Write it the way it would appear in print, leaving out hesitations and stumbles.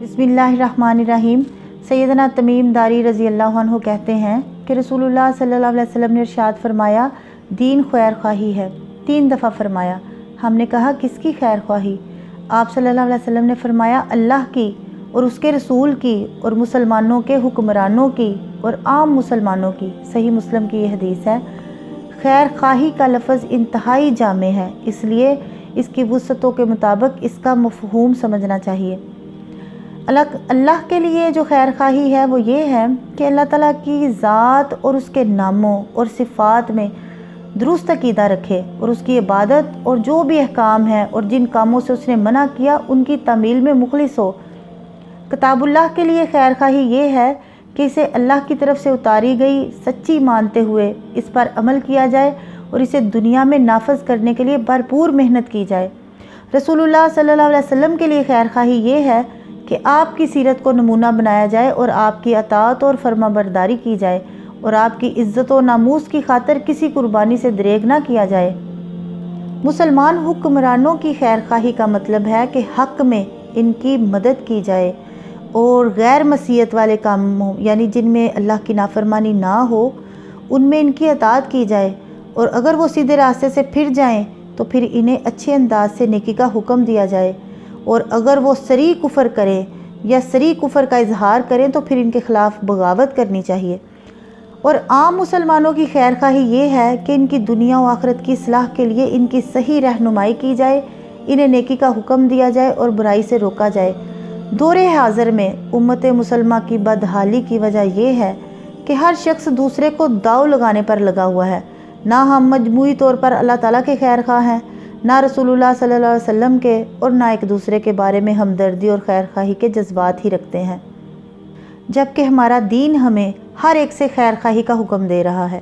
बिस्मिल्लाहिर्रहमानिर्रहीम। सैयदना तमीम दारी रज़ी अल्लाह अन्हु कहते हैं कि रसूलुल्लाह सल्लल्लाहु अलैहि वसल्लम ने इरशाद फरमाया, दीन खैर ख्वाही है। 3 दफ़ा फरमाया। हमने कहा किसकी खैर ख्वाही? आप सल्लल्लाहु अलैहि वसल्लम ने फरमाया, अल्लाह की और उसके रसूल की और मुसलमानों के हुक्मरानों की और आम मुसलमानों की। सही मुस्लिम की ये हदीस है। खैर ख्वाही का लफ्ज़ इंतहाई जामे है, इसलिए इसकी वुसअतों के मुताबिक इसका मफ़हूम समझना चाहिए। अल्लाह के लिए जो खैर ख्वाही है वो ये है कि अल्लाह ताला की ज़ात और उसके नामों और सिफ़ात में दुरुस्त अक़ीदा रखे और उसकी इबादत और जो भी अहकाम है और जिन कामों से उसने मना किया उनकी तामील में मुखलिस हो। किताबुल्लाह के लिए खैर ख्वाही ये है कि इसे अल्लाह की तरफ से उतारी गई सच्ची मानते हुए इस पर अमल किया जाए और इसे दुनिया में नाफज करने के लिए भरपूर मेहनत की जाए। रसूलुल्लाह सल्लल्लाहु अलैहि वसल्लम के लिए खैर ख्वाही ये है कि आपकी सीरत को नमूना बनाया जाए और आपकी अताअत और फरमाबरदारी की जाए और आपकी इज़्ज़त और नामूस की खातिर किसी कुर्बानी से दरेग ना किया जाए। मुसलमान हुक्मरानों की खैर ख्वाही का मतलब है कि हक़ में इनकी मदद की जाए और गैर मसीयत वाले कामों यानी जिनमें अल्लाह की नाफरमानी ना हो उनमें इनकी अताअत की जाए, और अगर वो सीधे रास्ते से फिर जाएं तो फिर इन्हें अच्छे अंदाज से नेकी का हुक्म दिया जाए, और अगर वो सरी कुफर करें या सरी कुफर का इजहार करें तो फिर इनके ख़िलाफ़ बगावत करनी चाहिए। और आम मुसलमानों की खैर ख्वाही ये है कि इनकी दुनिया और आखिरत की इस्लाह के लिए इनकी सही रहनुमाई की जाए, इन्हें नेकी का हुक्म दिया जाए और बुराई से रोका जाए। दौरे हाज़िर में उम्मत मुसलमा की बदहाली की वजह यह है कि हर शख्स दूसरे को दाव लगाने पर लगा हुआ है। ना हम मजमूई तौर पर अल्लाह ताला के खैर ख्वाह हैं, ना रसूलुल्लाह सल्लल्लाहु अलैहि वसल्लम के, और ना एक दूसरे के बारे में हमदर्दी और खैर ख्वाही के जज्बात ही रखते हैं, जबकि हमारा दीन हमें हर एक से खैर ख्वाही का हुक्म दे रहा है।